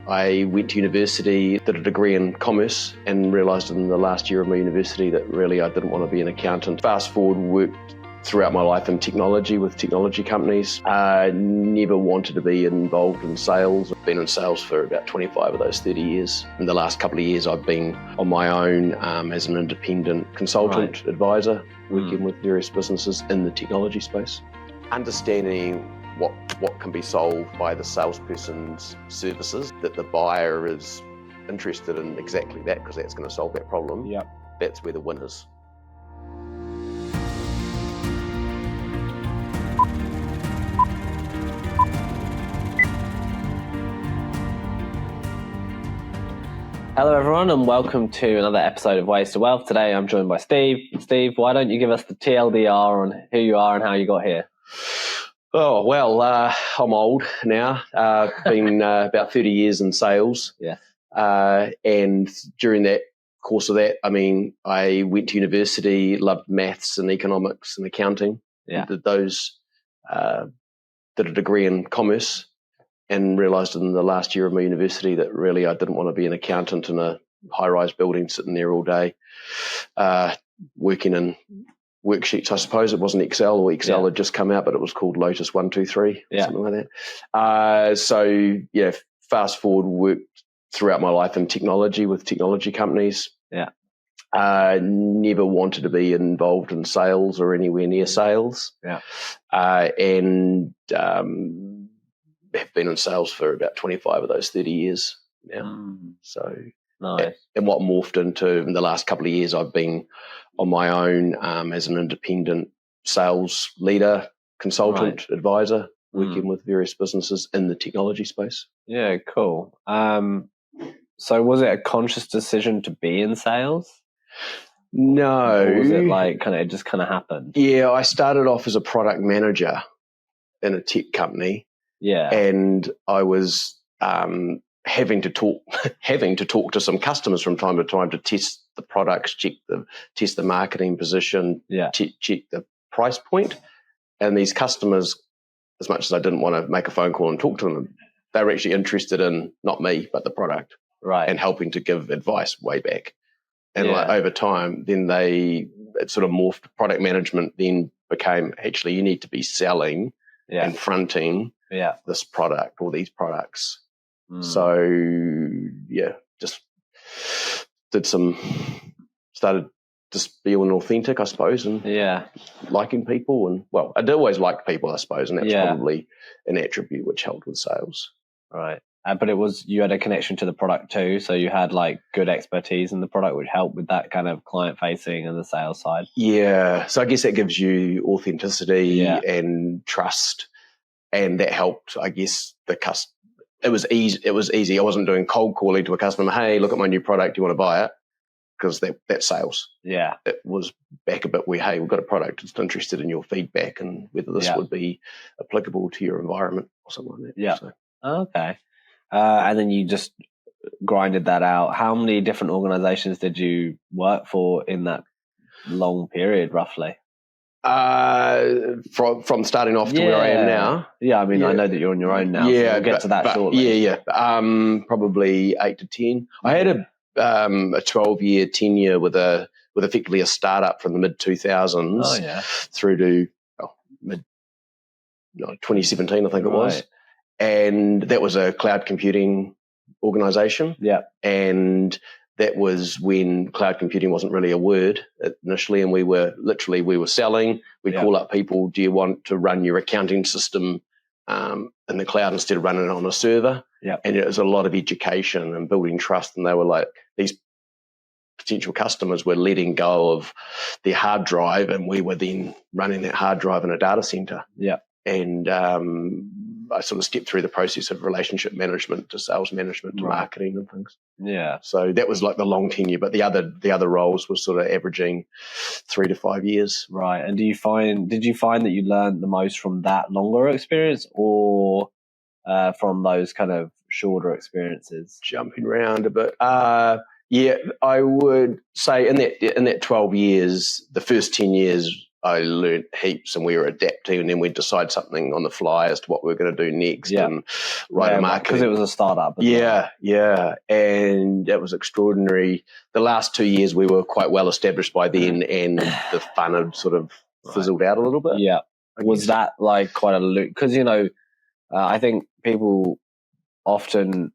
I went to university, did a degree in commerce, and realised in the last year of my university that really I didn't want to be an accountant. Fast forward, worked throughout my life in technology with technology companies. I never wanted to be involved in sales. I've been in sales for about 25 of those 30 years. In the last couple of years, I've been on my own as an independent consultant, advisor, working with various businesses in the technology space. Understanding what can be solved by the salesperson's services, that the buyer is interested in exactly that because that's going to solve that problem. Yep. That's where the win is. Hello everyone and welcome to another episode of Ways to Wealth. Today I'm joined by Steve. Steve, why don't you give us the TLDR on who you are and how you got here? Oh, well, I'm old now. Been about 30 years in sales. Yeah. And during that course of that, I went to university, loved maths and economics and accounting. Yeah. Did those, did a degree in commerce, and realised in the last year of my university that really I didn't want to be an accountant in a high-rise building sitting there all day, working in worksheets. I suppose it wasn't Excel, or Excel had just come out, but it was called Lotus 123, something like that. Fast forward, worked throughout my life in technology with technology companies. Yeah. Never wanted to be involved in sales or anywhere near sales. Yeah. And have been in sales for about 25 of those 30 years now. So, nice. And what morphed into in the last couple of years, I've been on my own as an independent sales leader, consultant, advisor, working with various businesses in the technology space. Yeah, cool. So was it a conscious decision to be in sales? No. Or was it like it just kind of happened? Yeah, I started off as a product manager in a tech company. Yeah. And I was having to talk to some customers from time to time to test the products, test the marketing position, check the price point. And these customers, as much as I didn't want to make a phone call and talk to them, they were actually interested in not me, but the product, and helping to give advice way back. And over time, then it sort of morphed. Product management then became, actually, you need to be selling and fronting this product or these products. So, just started just being authentic, I suppose, and liking people. And, well, I did always like people, I suppose, and that's probably an attribute which helped with sales. Right. But you had a connection to the product too, so you had good expertise in the product, which helped with that kind of client-facing and the sales side. Yeah. So I guess that gives you authenticity and trust. And that helped, I guess, the customer. It was easy. I wasn't doing cold calling to a customer. Hey, look at my new product. Do you want to buy it? Because that's sales. Yeah. It was back a bit where, hey, we've got a product. It's interested in your feedback and whether this would be applicable to your environment or something like that. Yeah. So. Okay. And then you just grinded that out. How many different organizations did you work for in that long period, roughly? From starting off to where I am now. Yeah, I know that you're on your own now. So we'll get to that shortly. Probably 8 to 10. I had a 12-year tenure with effectively a startup from the mid 2000s through to mid 2017, I think it was, and that was a cloud computing organization. Yeah, and that was when cloud computing wasn't really a word initially, and we were selling. We'd call up people, do you want to run your accounting system in the cloud instead of running it on a server? Yeah. And it was a lot of education and building trust, and they were like, these potential customers were letting go of their hard drive, and we were then running that hard drive in a data center. Yeah. And I sort of stepped through the process of relationship management to sales management to marketing and things. Yeah. So that was like the long tenure, but the other roles were sort of averaging 3 to 5 years. Right. And did you find that you learned the most from that longer experience or from those kind of shorter experiences? Jumping around a bit. I would say in that 12 years, the first 10 years I learned heaps, and we were adapting, and then we'd decide something on the fly as to what we were going to do next, and write a marketing. Because it was a startup. Yeah, and that was extraordinary. The last 2 years we were quite well established by then, and the fun had sort of fizzled out a little bit. Yeah. Was that like quite a loop? Because, I think people often,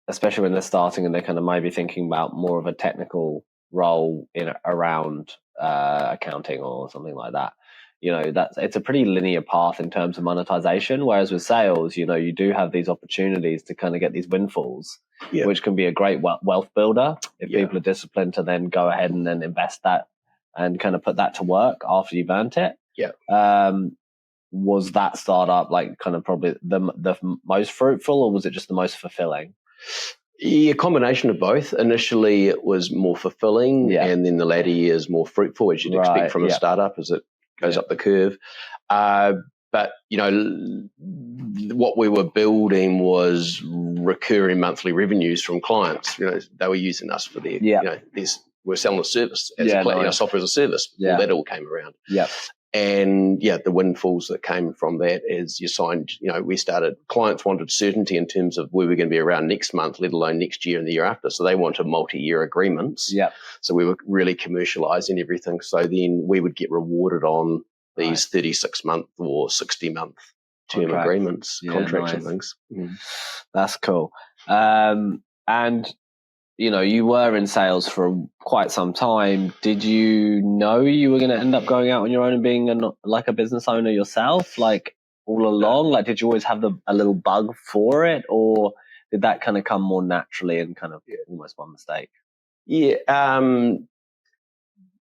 especially when they're starting and they're kind of maybe thinking about more of a technical role around accounting or something like that, it's a pretty linear path in terms of monetization. Whereas with sales, you do have these opportunities to kind of get these windfalls, which can be a great wealth builder if people are disciplined to then go ahead and then invest that and kind of put that to work after you've earned it. Was that startup like kind of probably the most fruitful, or was it just the most fulfilling? Yeah, a combination of both. Initially, it was more fulfilling, and then the latter years more fruitful, as you'd expect from a startup as it goes up the curve. But, what we were building was recurring monthly revenues from clients. They were using us for their, we're selling a service as software as a service. Well, that all came around. And the windfalls that came from that is you signed, clients wanted certainty in terms of where we're going to be around next month, let alone next year and the year after. So they wanted multi-year agreements. So we were really commercializing everything. So then we would get rewarded on these 36-month or 60-month term agreements, contracts and things. That's cool. And you were in sales for quite some time. Did you know you were going to end up going out on your own and being a business owner yourself, like all along? Like, did you always have a little bug for it, or did that kind of come more naturally and kind of almost by mistake? Yeah. In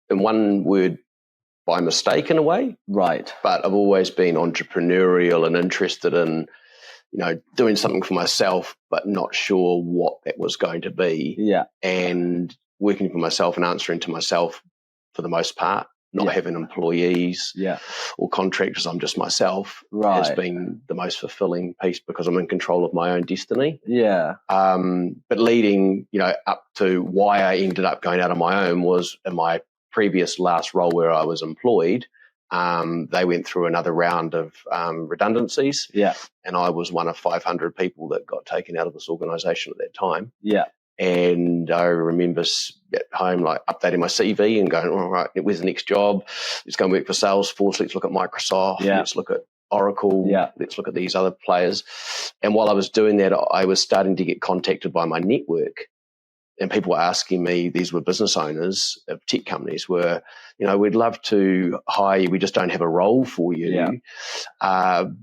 one word, by mistake in a way. Right. But I've always been entrepreneurial and interested in doing something for myself, but not sure what that was going to be. And working for myself and answering to myself for the most part, not having employees or contractors. I'm just myself has been the most fulfilling piece because I'm in control of my own destiny. But leading, up to why I ended up going out on my own was in my previous last role where I was employed. They went through another round of redundancies, and I was one of 500 people that got taken out of this organisation at that time. And I remember at home, like updating my CV and going, all right, where's the next job? Let's go and work for Salesforce. Let's look at Microsoft. Let's look at Oracle. Let's look at these other players. And while I was doing that, I was starting to get contacted by my network. And people were asking me, these were business owners of tech companies, we'd love to hire you. We just don't have a role for you. And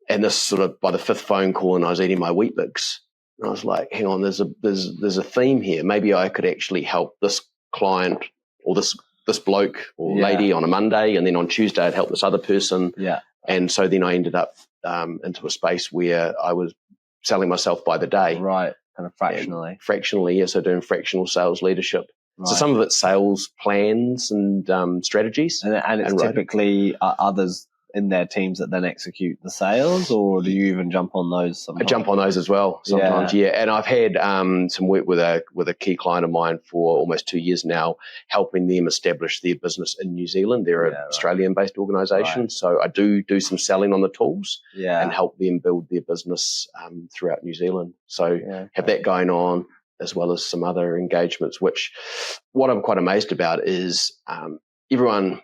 this sort of by the fifth phone call, and I was eating my Weet-Bix. And I was like, hang on, there's a theme here. Maybe I could actually help this client or this bloke or lady on a Monday, and then on Tuesday I'd help this other person. And so then I ended up into a space where I was selling myself by the day. Kind of fractionally. Fractionally, so doing fractional sales leadership. So some of it's sales plans and strategies. And it's typically others in their teams that then execute the sales, or do you even jump on those sometimes? I jump on those as well sometimes, And I've had some work with a key client of mine for almost 2 years now, helping them establish their business in New Zealand. They're an Australian-based organisation, so I do some selling on the tools and help them build their business throughout New Zealand. So have that going on, as well as some other engagements, which what I'm quite amazed about is everyone,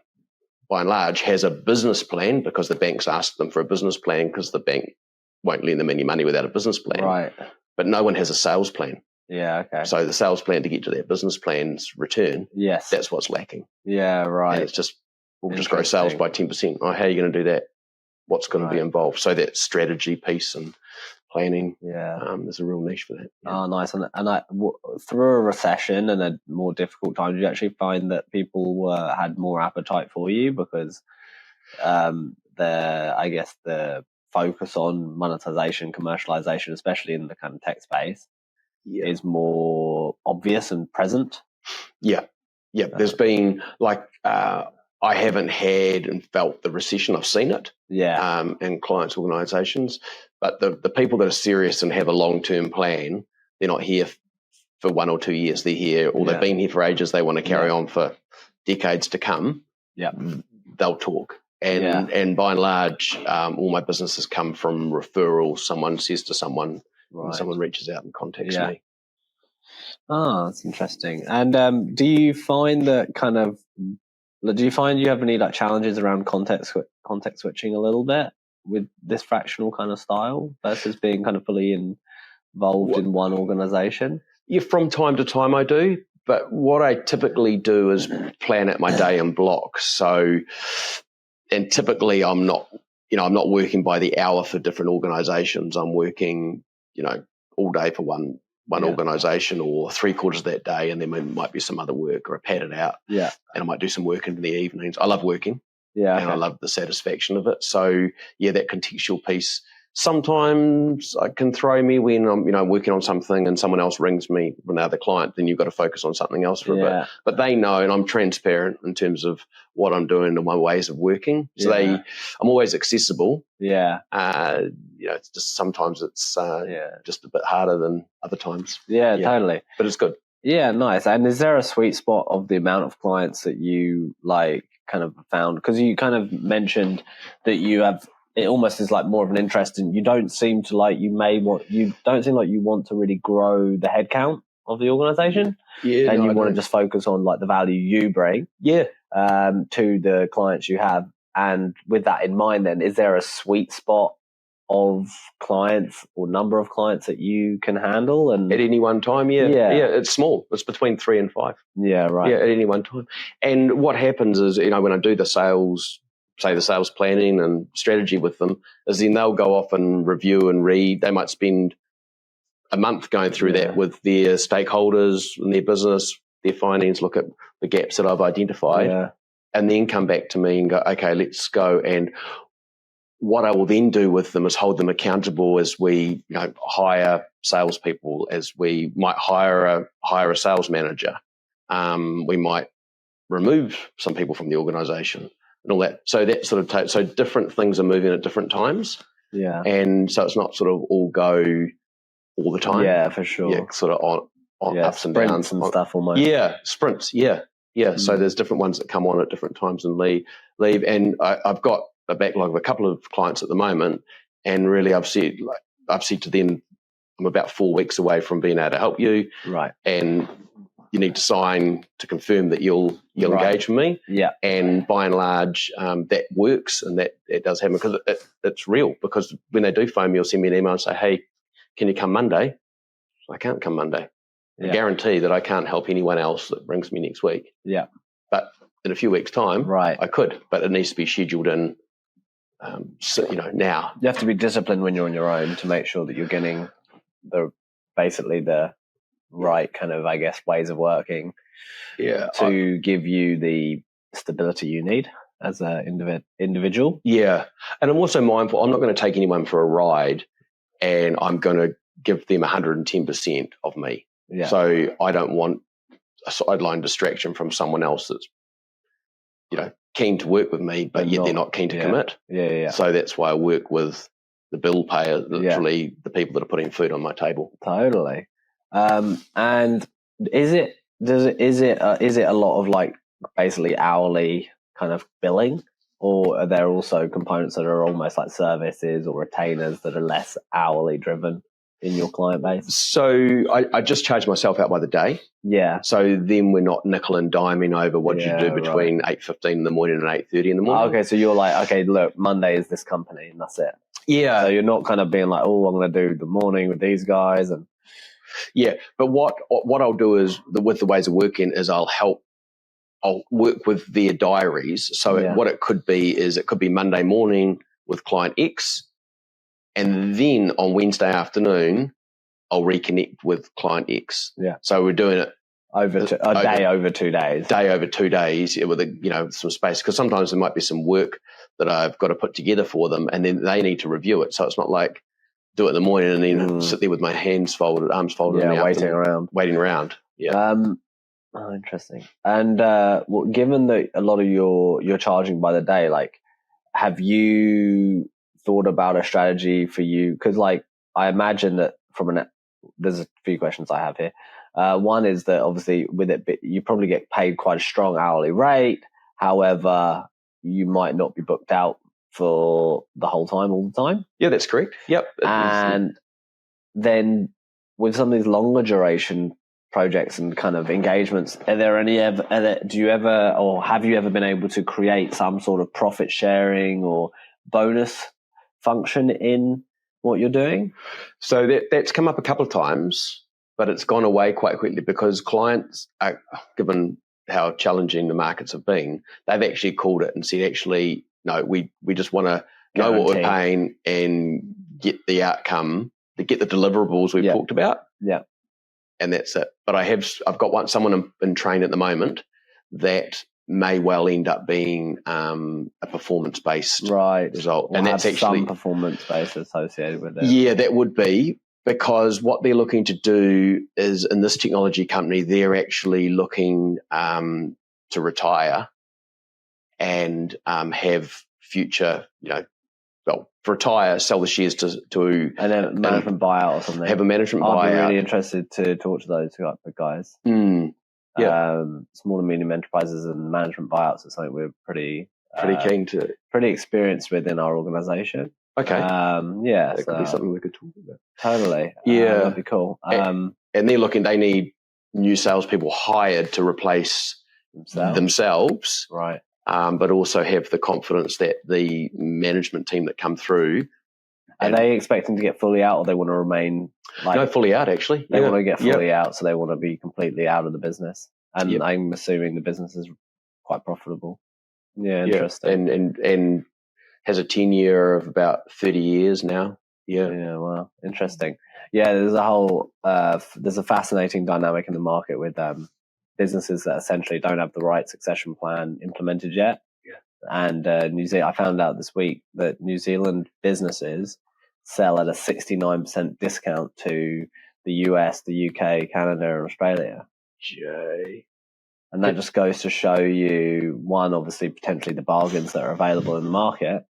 by and large, has a business plan because the banks ask them for a business plan because the bank won't lend them any money without a business plan. But no one has a sales plan. So the sales plan to get to their business plan's return, that's what's lacking. And it's just, we'll just grow sales by 10%. Oh, how are you going to do that? What's going to be involved? So that strategy piece and planning, there's a real niche for that. Oh, nice. And through a recession and a more difficult time, did you actually find that people had more appetite for you because the focus on monetization, commercialization, especially in the kind of tech space, is more obvious and present? There's been I haven't had and felt the recession. I've seen it in clients' organisations. But the people that are serious and have a long-term plan, they're not here for 1 or 2 years. They're here, or they've been here for ages. They want to carry on for decades to come. they'll talk. And by and large, all my businesses come from referrals. Someone says to someone, and someone reaches out and contacts me. Oh, that's interesting. And do you find that do you find you have any like challenges around context switching a little bit with this fractional kind of style versus being kind of fully involved in one organization? Yeah, from time to time I do. But what I typically do is plan out my day in blocks. So, and typically I'm not working by the hour for different organizations. I'm working, all day for one organization, or 3/4 of that day, and then there might be some other work, or I pad it out. Yeah. And I might do some work in the evenings. I love working. Yeah. And I love the satisfaction of it. So yeah, that contextual piece sometimes it can throw me when I'm working on something and someone else rings me from another client. Then you've got to focus on something else for a bit. But they know, and I'm transparent in terms of what I'm doing and my ways of working. So I'm always accessible. Yeah. It's just sometimes it's just a bit harder than other times. Yeah, totally. But it's good. Yeah, nice. And is there a sweet spot of the amount of clients that you like kind of found? Because you kind of mentioned that you have, it almost is like more of an interest, and you don't seem to like, you don't seem like you want to really grow the headcount of the organization. Yeah. And you want to just focus on like the value you bring to the clients you have. And with that in mind, then, is there a sweet spot of clients or number of clients that you can handle? And at any one time, it's small. It's between 3 and 5. Yeah, right. Yeah, at any one time. And what happens is, when I do the sales planning and strategy with them, is then they'll go off and review and read. They might spend a month going through that with their stakeholders in their business, their finance, look at the gaps that I've identified, and then come back to me and go, okay, let's go. And what I will then do with them is hold them accountable as we hire salespeople, as we might hire a sales manager. We might remove some people from the organisation and all that. So that sort of so different things are moving at different times. Yeah. And so it's not sort of all go all the time. Yeah, for sure. Yeah, sort of on ups and downs and stuff almost. Yeah, sprints. Yeah. So there's different ones that come on at different times and leave. And I've got a backlog of a couple of clients at the moment, and really I've said to them, I'm about 4 weeks away from being able to help you. Right. And you need to sign to confirm that you'll engage with me. Yeah. And by and large, that works, and that it does happen because it's real. Because when they do phone me or send me an email and say, hey, can you come Monday? I can't come Monday. I guarantee that I can't help anyone else that brings me next week. Yeah. But in a few weeks' time, I could. But it needs to be scheduled in, now. You have to be disciplined when you're on your own to make sure that you're getting the right kind of, I guess, ways of working to give you the stability you need as an individual. Yeah. And I'm also mindful, I'm not going to take anyone for a ride and I'm going to give them 110% of me. Yeah. So I don't want a sideline distraction from someone else that's, keen to work with me, but yet they're not keen to commit. Yeah. So that's why I work with the bill payer, literally the people that are putting food on my table. Totally. And is it a lot of like basically hourly kind of billing, or are there also components that are almost like services or retainers that are less hourly driven in your client base? So I just charge myself out by the day. Yeah. So then we're not nickel and diming over what you do between 8:15 in the morning and 8:30 in the morning. Okay, so you're like, okay, look, Monday is this company and that's it. Yeah. So you're not kind of being like, oh, I'm going to do the morning with these guys and. Yeah, but what I'll do is with the ways of working is I'll work with their diaries. So what it could be is it could be Monday morning with client X, and then on Wednesday afternoon I'll reconnect with client X. Yeah. So we're doing it over 2 days. Day over 2 days with some space, because sometimes there might be some work that I've got to put together for them, and then they need to review it. So it's not like do it in the morning and then sit there with my arms folded, waiting around. Yeah. Oh, interesting. And given that a lot of you're charging by the day, like, have you thought about a strategy for you? Because, like, I imagine that there's a few questions I have here. One is that obviously with it, you probably get paid quite a strong hourly rate. However, you might not be booked out for the whole time, all the time. Yeah, that's correct. Yep. And then with some of these longer duration projects and kind of engagements, do you ever, or have you ever been able to create some sort of profit sharing or bonus function in what you're doing? So that's come up a couple of times, but it's gone away quite quickly because clients, given how challenging the markets have been, they've actually called it and said, actually, no, we just want to know what we're paying and get the outcome, to get the deliverables we've talked about. Yeah. And that's it. But I've got someone in train at the moment that may well end up being a performance-based result. And that's actually some performance-based associated with it. Yeah, that would be, because what they're looking to do is, in this technology company, they're actually looking to retire and have future, retire, sell the shares to and then management buyout or something. Have a management buyout. I'd be really interested to talk to those guys. Yeah. Small and medium enterprises and management buyouts is something we're pretty experienced with in our organisation. Okay. That could be something we could talk about. Totally. Yeah, that'd be cool. And they need new salespeople hired to replace themselves. Right. But also have the confidence that the management team that come through. Are they expecting to get fully out, or they want to remain no, fully out, actually. They want to get fully out, so they want to be completely out of the business. And I'm assuming the business is quite profitable. Yeah, interesting. And has a tenure of about 30 years now. Yeah, wow, interesting. Yeah, there's a fascinating dynamic in the market with businesses that essentially don't have the right succession plan implemented yet. Yeah. And I found out this week that New Zealand businesses sell at a 69% discount to the US, the UK, Canada, and Australia. And that just goes to show you, one, obviously, potentially the bargains that are available in the market,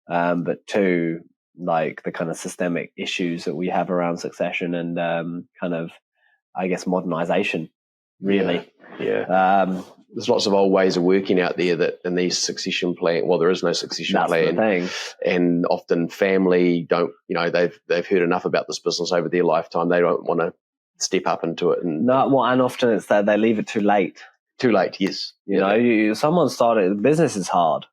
but two, like the kind of systemic issues that we have around succession and kind of, I guess, modernization, really. Yeah. There's lots of old ways of working out there that in these succession plan, there is no succession plan. The thing. And often family don't, they've heard enough about this business over their lifetime. They don't want to step up into it. And often it's that they leave it too late. Too late, yes. Someone started, business is hard.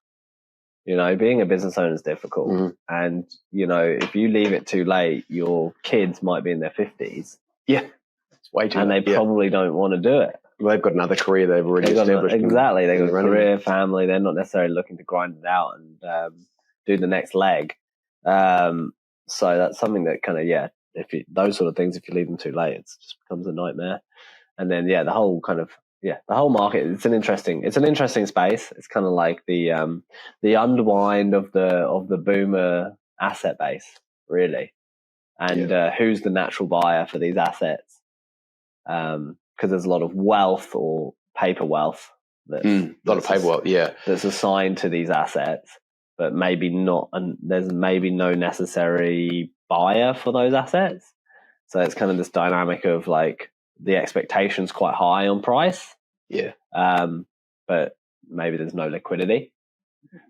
Being a business owner is difficult. Mm-hmm. And, if you leave it too late, your kids might be in their 50s. Yeah. It's way too late. And they probably don't want to do it. Well, they've got another career they've already established. Exactly. They've got a career, family. They're not necessarily looking to grind it out and do the next leg. So that's something that kind of, those sort of things, if you leave them too late, it just becomes a nightmare. And then, the whole market, it's an interesting space. It's kind of like the unwind of the boomer asset base, really. And who's the natural buyer for these assets? Because there's a lot of wealth or paper wealth that's assigned to these assets, but maybe not, and there's maybe no necessary buyer for those assets. So it's kind of this dynamic of like the expectation's quite high on price. Yeah. But maybe there's no liquidity,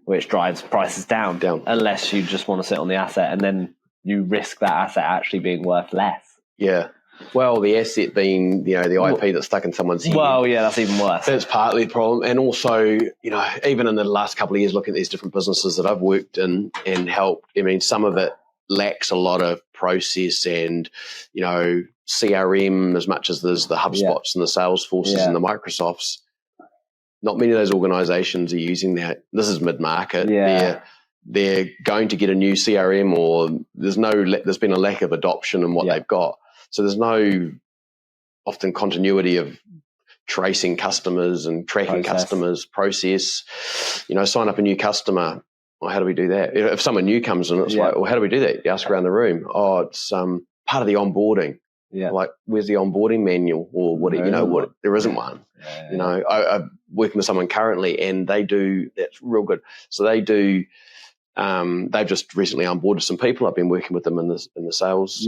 which drives prices down unless you just want to sit on the asset, and then you risk that asset actually being worth less. Yeah. Well, the asset being, the IP that's stuck in someone's head. Well, yeah, that's even worse. That's partly the problem. And also, even in the last couple of years, looking at these different businesses that I've worked in and helped, some of it lacks a lot of process and, CRM as much as there's the HubSpots and the Salesforces and the Microsofts. Not many of those organizations are using that. This is mid-market. Yeah. They're going to get a new CRM, or there's been a lack of adoption in what they've got. So there's no often continuity of tracing customers and tracking customers, process. Sign up a new customer. Well, how do we do that? If someone new comes in, it's like, well, how do we do that? You ask around the room. Oh, it's part of the onboarding. Yeah. Like, where's the onboarding manual, or what? There isn't one. Yeah. I'm working with someone currently, and they do. That's real good. So they do. They've just recently onboarded some people. I've been working with them in the sales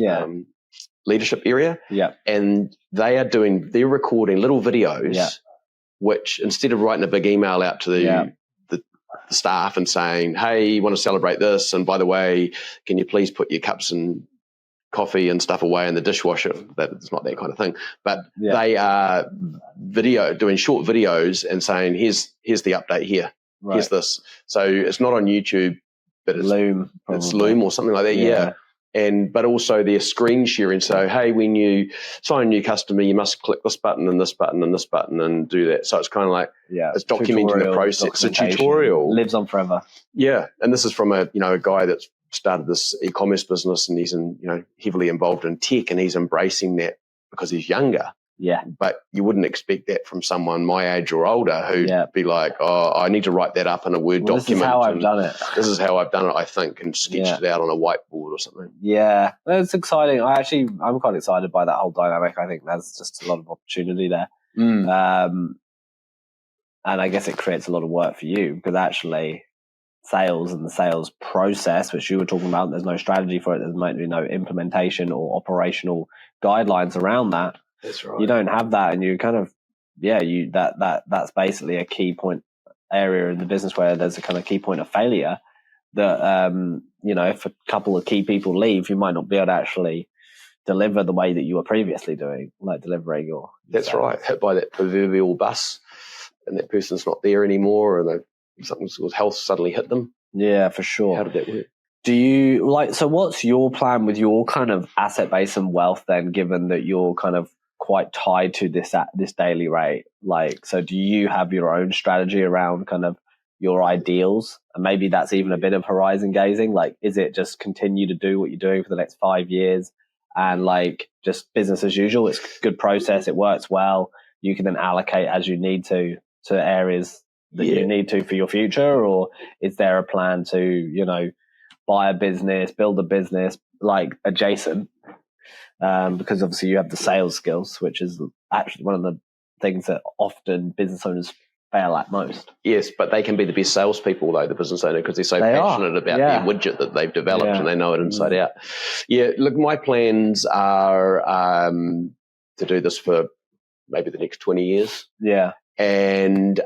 leadership area. Yeah. And they're recording little videos which instead of writing a big email out to the staff and saying, hey, you want to celebrate this, and by the way, can you please put your cups and coffee and stuff away in the dishwasher? It's not that kind of thing. But they are doing short videos and saying, here's the update here. Right. Here's this. So it's not on YouTube, but it's Loom. It's Loom or something like that. Yeah. But also they're screen sharing. So, hey, when you sign a new customer, you must click this button and this button and this button and do that. So it's kind of like, it's documenting the process. It's a tutorial. Lives on forever. Yeah. And this is from a guy that's started this e-commerce business, and he's heavily involved in tech, and he's embracing that because he's younger. Yeah. But you wouldn't expect that from someone my age or older who'd be like, oh, I need to write that up in a Word document. This is how I've done it. This is how I've done it, I think, and sketched it out on a whiteboard or something. Yeah. It's exciting. I'm quite excited by that whole dynamic. I think there's just a lot of opportunity there. And I guess it creates a lot of work for you, because actually sales and the sales process, which you were talking about, there's no strategy for it. There's might be no implementation or operational guidelines around that. That's right. You don't have that, and you kind of, that's basically a key point area in the business where there's a kind of key point of failure that, if a couple of key people leave, you might not be able to actually deliver the way that you were previously doing, like delivering your That's sales. Right. Hit by that proverbial bus, and that person's not there anymore, and something's called health suddenly hit them. Yeah, for sure. How did that work? Do you so what's your plan with your kind of asset base and wealth then, given that you're kind of quite tied to this daily rate? So do you have your own strategy around kind of your ideals? And maybe that's even a bit of horizon gazing. Is it just continue to do what you're doing for the next 5 years and just business as usual? It's a good process. It works well. You can then allocate as you need to areas that you need to for your future? Or is there a plan to, buy a business, build a business adjacent? Because obviously you have the sales skills, which is actually one of the things that often business owners fail at most. Yes, but they can be the best salespeople, though, the business owner, because they're so passionate about their widget that they've developed and they know it inside out. Yeah, look, my plans are to do this for maybe the next 20 years. Yeah. And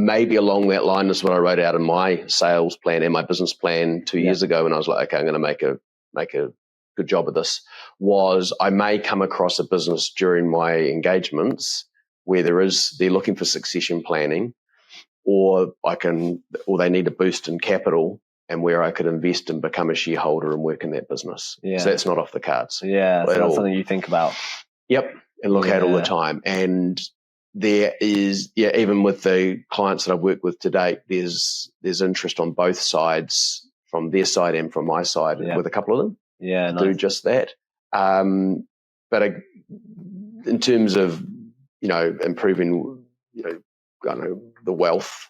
maybe along that line is what I wrote out in my sales plan and my business plan 2 years ago, when I was like, okay, I'm going to make a good job of this, was I may come across a business during my engagements where they're looking for succession planning, or they need a boost in capital, and where I could invest and become a shareholder and work in that business. Yeah. So that's not off the cards. Yeah, so that's something you think about. Yep, and look at all the time. And there is, even with the clients that I've worked with to date, there's interest on both sides, from their side and from my side, with a couple of them. Yeah, to do just that. But in terms of, improving, the wealth,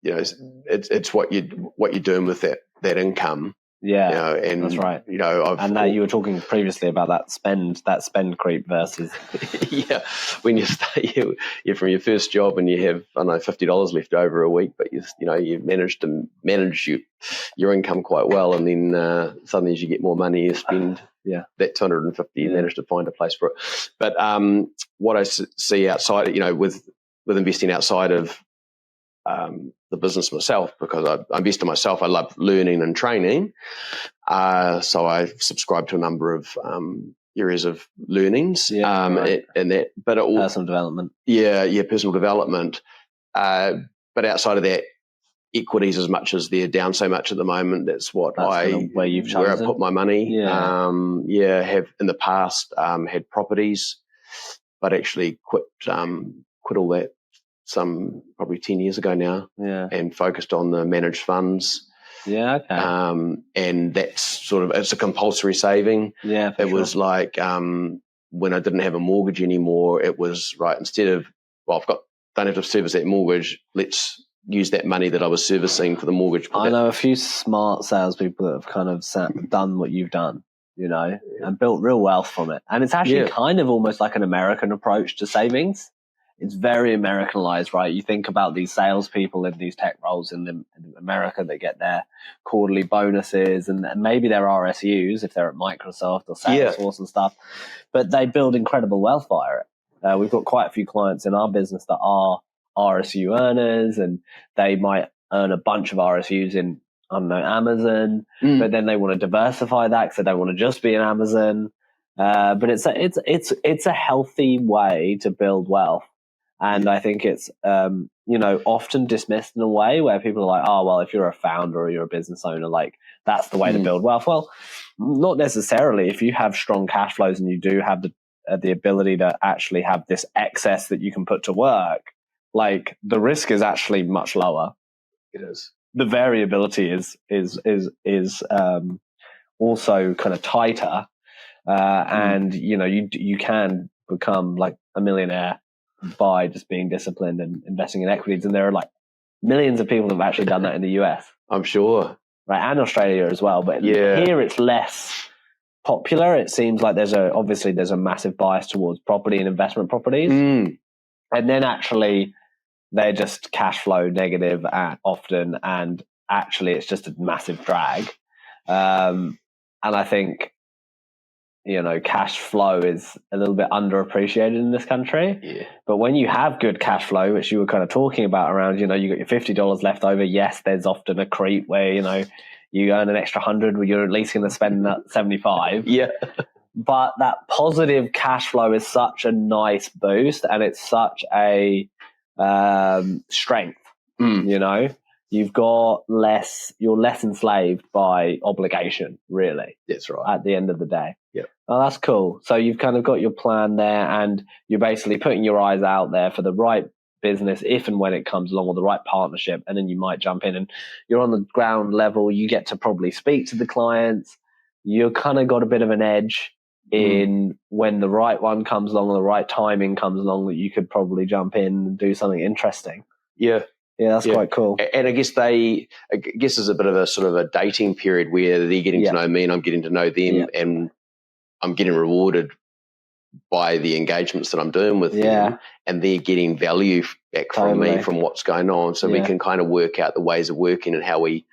it's what you're doing with that income. Yeah, and that's right. You were talking previously about that spend creep versus. When you start, you're from your first job and you have, $50 left over a week, but you managed to manage your income quite well, and then suddenly as you get more money, you spend that 250. You manage to find a place for it. But what I see outside, with investing outside of the business myself, because I invest in myself. I love learning and training. So I subscribe to a number of areas of learnings and that. But personal development. Yeah, personal development. But outside of that, equities, as much as they're down so much at the moment, that's what where I put my money. Yeah. Have in the past had properties, but actually quit all that probably 10 years ago now, and focused on the managed funds. Yeah, okay. And that's it's a compulsory saving. Yeah, it was like when I didn't have a mortgage anymore, it was right, instead of, don't have to service that mortgage, let's use that money that I was servicing for the mortgage. I know a few smart salespeople that have kind of done what you've done, and built real wealth from it. And it's actually kind of almost like an American approach to savings. It's very Americanized, right? You think about these salespeople in these tech roles in America that get their quarterly bonuses, and maybe their RSUs if they're at Microsoft or Salesforce and stuff, but they build incredible wealth via it. We've got quite a few clients in our business that are RSU earners, and they might earn a bunch of RSUs in, I don't know, Amazon, but then they want to diversify that because they don't want to just be in Amazon. But it's a healthy way to build wealth. And I think it's, often dismissed in a way where people are like, oh, well, if you're a founder or you're a business owner, like that's the way to build wealth. Well, not necessarily. If you have strong cash flows and you do have the ability to actually have this excess that you can put to work, like the risk is actually much lower. It is. The variability is also kind of tighter, and you can become like a millionaire by just being disciplined and investing in equities. And there are like millions of people that have actually done that in the US. I'm sure. Right, and Australia as well. But here it's less popular. It seems like there's a massive bias towards property and investment properties. And then actually they're just cash flow negative often, and actually it's just a massive drag. And I think, cash flow is a little bit underappreciated in this country. Yeah. But when you have good cash flow, which you were kind of talking about around, you got your $50 left over. Yes, there's often a creep where, you earn an extra 100 where you're at least going to spend that 75. Yeah. But that positive cash flow is such a nice boost, and it's such a strength, you're less enslaved by obligation, really. That's right. At the end of the day. Yeah. Oh, that's cool. So you've kind of got your plan there, and you're basically putting your eyes out there for the right business if and when it comes along, or the right partnership, and then you might jump in and you're on the ground level. You get to probably speak to the clients. You've kind of got a bit of an edge in when the right one comes along, or the right timing comes along, that you could probably jump in and do something interesting. Yeah. Yeah, that's quite cool. And I guess there's a bit of a sort of a dating period where they're getting to know me and I'm getting to know them, and I'm getting rewarded by the engagements that I'm doing with them, and they're getting value back from me from what's going on. So we can kind of work out the ways of working and how we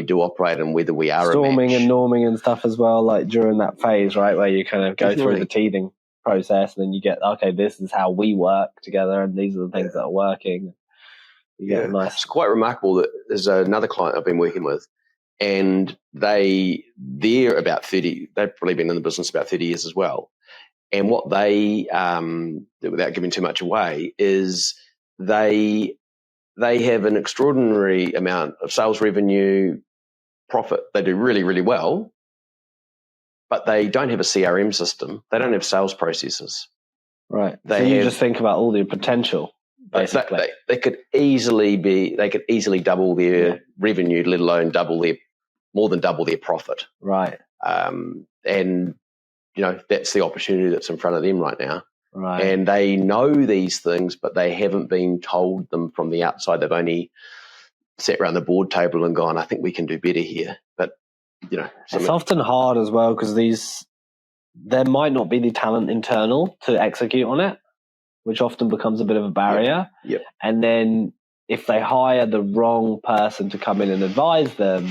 do operate, and whether we are storming and norming and stuff as well, like during that phase, right, where you kind of go through the teething process, and then you get, okay, this is how we work together, and these are the things that are working. It's quite remarkable that there's another client I've been working with, and they're about 30. They've probably been in the business about 30 years as well. And what they, without giving too much away, is they have an extraordinary amount of sales revenue, profit. They do really, really well, but they don't have a CRM system. They don't have sales processes. Right. So you just think about all the potential. Basically, they could easily double their revenue, let alone more than double their profit. Right. And that's the opportunity that's in front of them right now. Right. And they know these things, but they haven't been told them from the outside. They've only sat around the board table and gone, I think we can do better here. But it's often hard as well, because there might not be the talent internal to execute on it, which often becomes a bit of a barrier. Yep. And then if they hire the wrong person to come in and advise them,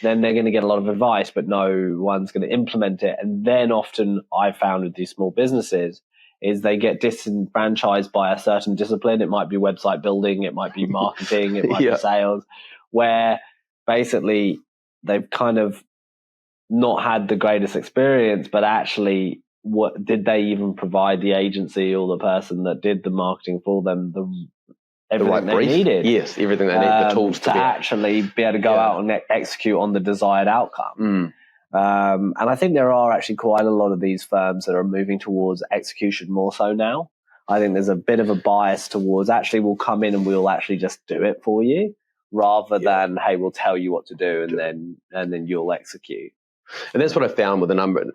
then they're going to get a lot of advice, but no one's going to implement it. And then often I've found with these small businesses is they get disenfranchised by a certain discipline. It might be website building, it might be marketing, it might be sales, where basically they've kind of not had the greatest experience, but actually, what did they even provide the agency or the person that did the marketing for them everything they needed? Yes, everything they need, the tools to actually be able to go out and execute on the desired outcome. And I think there are actually quite a lot of these firms that are moving towards execution more so now. I think there's a bit of a bias towards actually we'll come in and we'll actually just do it for you, rather than, hey, we'll tell you what to do and then you'll execute. And that's what I found with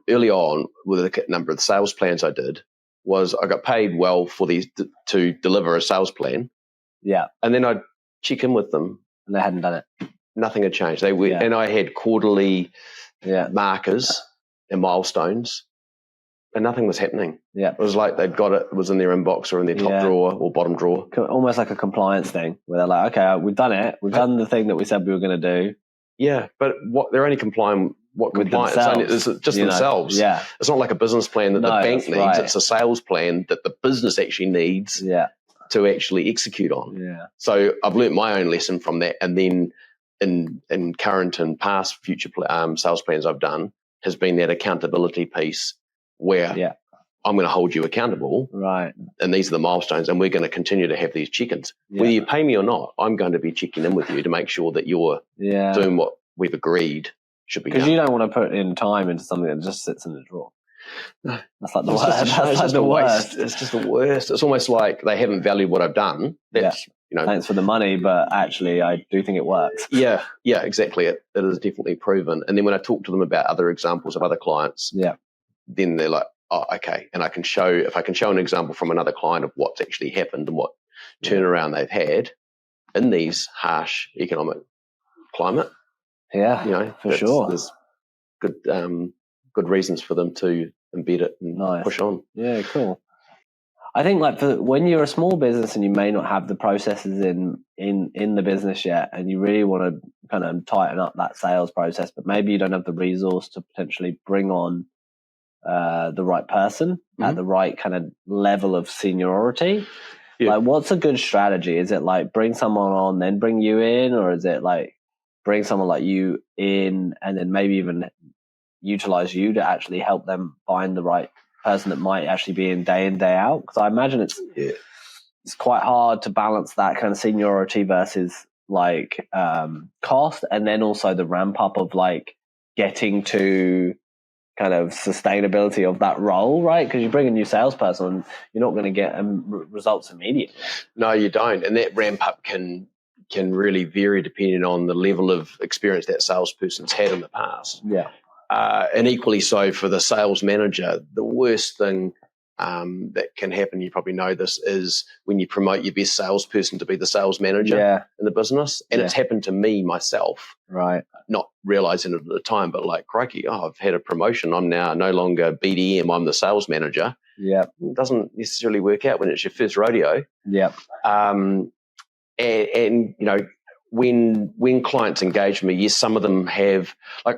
early on with a number of the sales plans I did, was I got paid well for these to deliver a sales plan. Yeah. And then I'd check in with them. And they hadn't done it. Nothing had changed. And I had quarterly markers and milestones, and nothing was happening. Yeah. It was like they'd got it was in their inbox or in their top drawer or bottom drawer. Almost like a compliance thing, where they're like, okay, we've done it. We've done the thing that we said we were going to do. Yeah, but they're only complying what compliance? It's just themselves. Yeah. It's not like a business plan that the bank needs. Right. It's a sales plan that the business actually needs to actually execute on. Yeah. So I've learnt my own lesson from that. And then in current and past future sales plans I've done has been that accountability piece where I'm going to hold you accountable. Right. And these are the milestones, and we're going to continue to have these check-ins. Yeah. Whether you pay me or not, I'm going to be checking in with you to make sure that you're doing what we've agreed should be done. Because you don't want to put in time into something that just sits in the drawer. No. That's like the worst. That's like the worst. It's just the worst. It's almost like they haven't valued what I've done. That's, thanks for the money, but actually I do think it works. Yeah, exactly. It is definitely proven. And then when I talk to them about other examples of other clients, then they're like, oh, okay. And if I can show an example from another client of what's actually happened and what turnaround they've had in these harsh economic climate. Yeah, for sure. There's good reasons for them to embed it and push on. Yeah, cool. I think when you're a small business and you may not have the processes in the business yet, and you really want to kind of tighten up that sales process, but maybe you don't have the resource to potentially bring on the right person at the right kind of level of seniority. Yeah. Like, what's a good strategy? Is it like bring someone on, then bring you in, or is it like bring someone like you in and then maybe even utilize you to actually help them find the right person that might actually be in, day out? Because I imagine it's quite hard to balance that kind of seniority versus like cost, and then also the ramp up of like getting to kind of sustainability of that role, right? Because you bring a new salesperson, you're not going to get results immediately. No, you don't, and that ramp up can really vary depending on the level of experience that salesperson's had in the past. Yeah. And equally so for the sales manager, the worst thing that can happen, you probably know this, is when you promote your best salesperson to be the sales manager in the business. And it's happened to me myself. Right. Not realizing it at the time, but like, crikey, I've had a promotion. I'm now no longer BDM, I'm the sales manager. Yeah. It doesn't necessarily work out when it's your first rodeo. Yeah. And you know, when clients engage me, yes, some of them have, like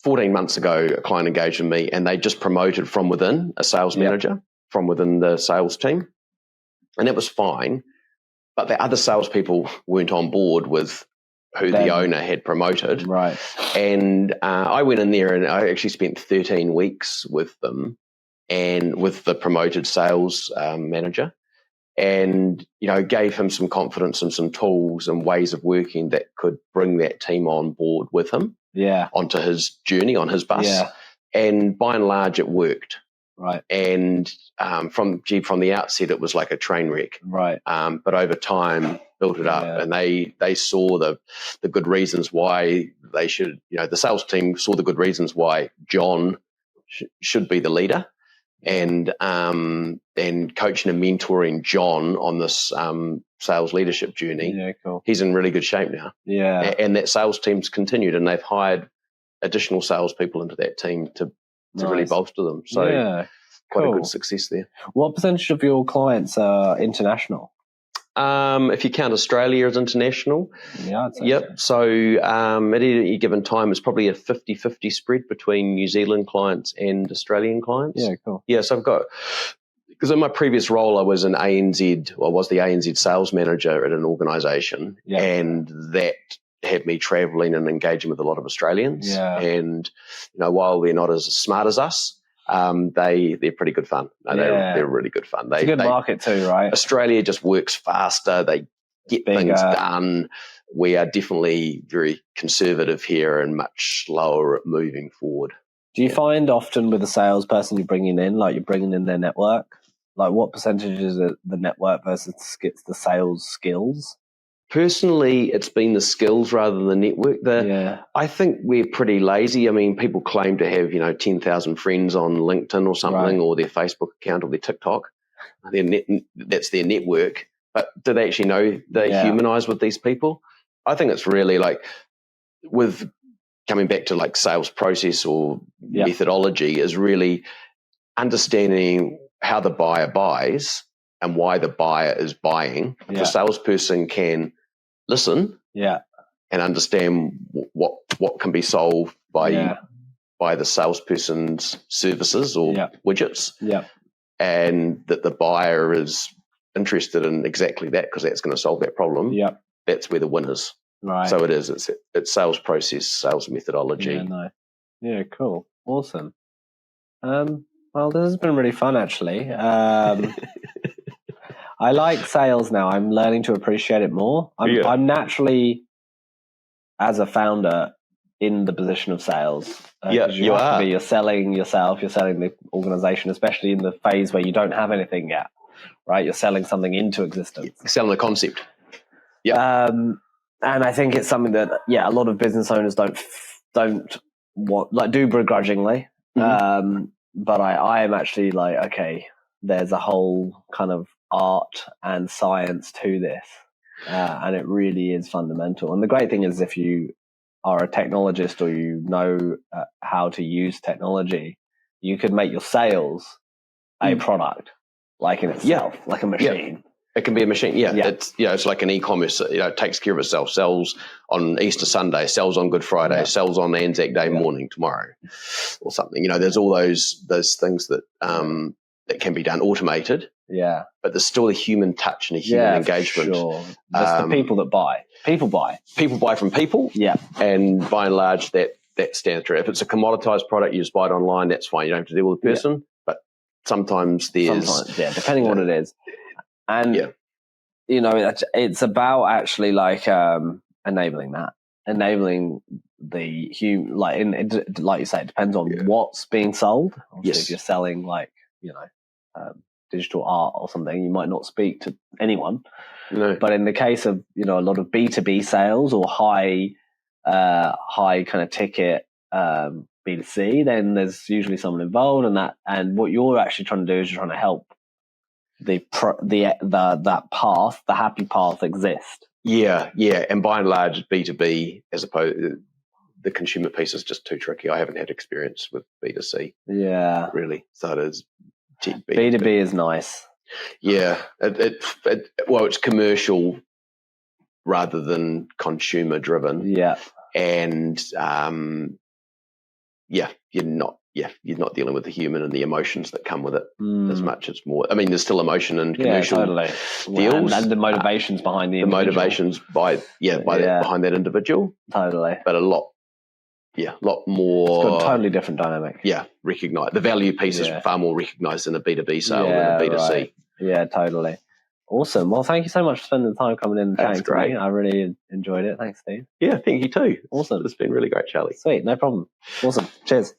14 months ago, a client engaged with me and they just promoted from within, a sales manager from within the sales team. And it was fine. But the other salespeople weren't on board with who the owner had promoted. Right. And I went in there and I actually spent 13 weeks with them and with the promoted sales manager, and, you know, gave him some confidence and some tools and ways of working that could bring that team on board with him. Yeah. Onto his journey, on his bus. Yeah. And by and large, it worked. Right. And from the outset, it was like a train wreck. Right. But over time, built it up, and they saw the good reasons why they should, you know, the sales team saw the good reasons why John should be the leader, and coaching and mentoring John on this sales leadership journey. Yeah, cool. He's in really good shape now. Yeah. And that sales team's continued, and they've hired additional salespeople into that team to really bolster them. So quite a good success there. What percentage of your clients are international? If you count Australia as international. Yeah, I'd say so at any given time, it's probably a 50-50 spread between New Zealand clients and Australian clients. Yeah, cool. Yeah, so I've got, because in my previous role, I was the ANZ sales manager at an organisation, and that had me travelling and engaging with a lot of Australians. Yeah. And, you know, while they're not as smart as us, they're pretty good fun. No, they're really good fun. It's a good market too, right? Australia just works faster. They get things done. We are definitely very conservative here and much slower at moving forward. Do you find often with a salesperson you're bringing in, like you're bringing in their network? Like what percentage is it the network versus the sales skills? Personally, it's been the skills rather than the network. I think we're pretty lazy. I mean, people claim to have, 10,000 friends on LinkedIn or something, or their Facebook account or their TikTok. That's their network. But do they actually know they humanize with these people? I think it's really like, with coming back to like sales process or methodology, is really understanding how the buyer buys and why the buyer is buying. If a salesperson can listen and understand what can be solved by the salesperson's services or widgets, and that the buyer is interested in exactly that because that's going to solve that problem. That's where the win is. Right. So it's sales process, sales methodology. Yeah, cool, awesome. Well, this has been really fun, actually. I like sales now. I'm learning to appreciate it more. I'm naturally, as a founder, in the position of sales. You have to be. You're selling yourself. You're selling the organization, especially in the phase where you don't have anything yet. Right? You're selling something into existence. You're selling a concept. And I think it's something that a lot of business owners don't want, like, do begrudgingly. But I am actually like, okay, there's a whole kind of art and science to this, and it really is fundamental. And the great thing is, if you are a technologist or you know how to use technology, you could make your sales a product, like in itself, like a machine. It can be a machine. It's like an e-commerce. It takes care of itself. Sells on Easter Sunday, sells on Good Friday, sells on Anzac Day morning tomorrow, or something. There's all those things that that can be done automated. But there's still a human touch and a human engagement. Sure. It's the people that buy. People buy from people. And by and large, that stands true. If it's a commoditized product, you just buy it online. That's fine. You don't have to deal with the person. But sometimes depending on what it is. And, it's about actually like enabling the human, like you say, it depends on what's being sold. Obviously, if you're selling digital art or something, you might not speak to anyone. No. But in the case of, a lot of B2B sales or high kind of ticket B2C, then there's usually someone involved, and what you're actually trying to do is you're trying to help that path, the happy path, exist. And by and large, B2B, as opposed, the consumer piece is just too tricky. I haven't had experience with B2C. Really. So it is. B2B is nice. It's commercial rather than consumer driven. And you're not dealing with the human and the emotions that come with it as much. It's more, there's still emotion in commercial deals. And the motivations behind the individual. The motivations behind that individual. Totally. But a lot more. It's got a totally different dynamic. Recognize. The value piece is far more recognized in a B2B sale than a B2C. Right. Yeah, totally. Awesome. Well, thank you so much for spending the time coming in and chatting to me. I really enjoyed it. Thanks, Steve. Yeah, thank you too. Awesome. It's been really great, Charlie. Sweet, no problem. Awesome. Cheers.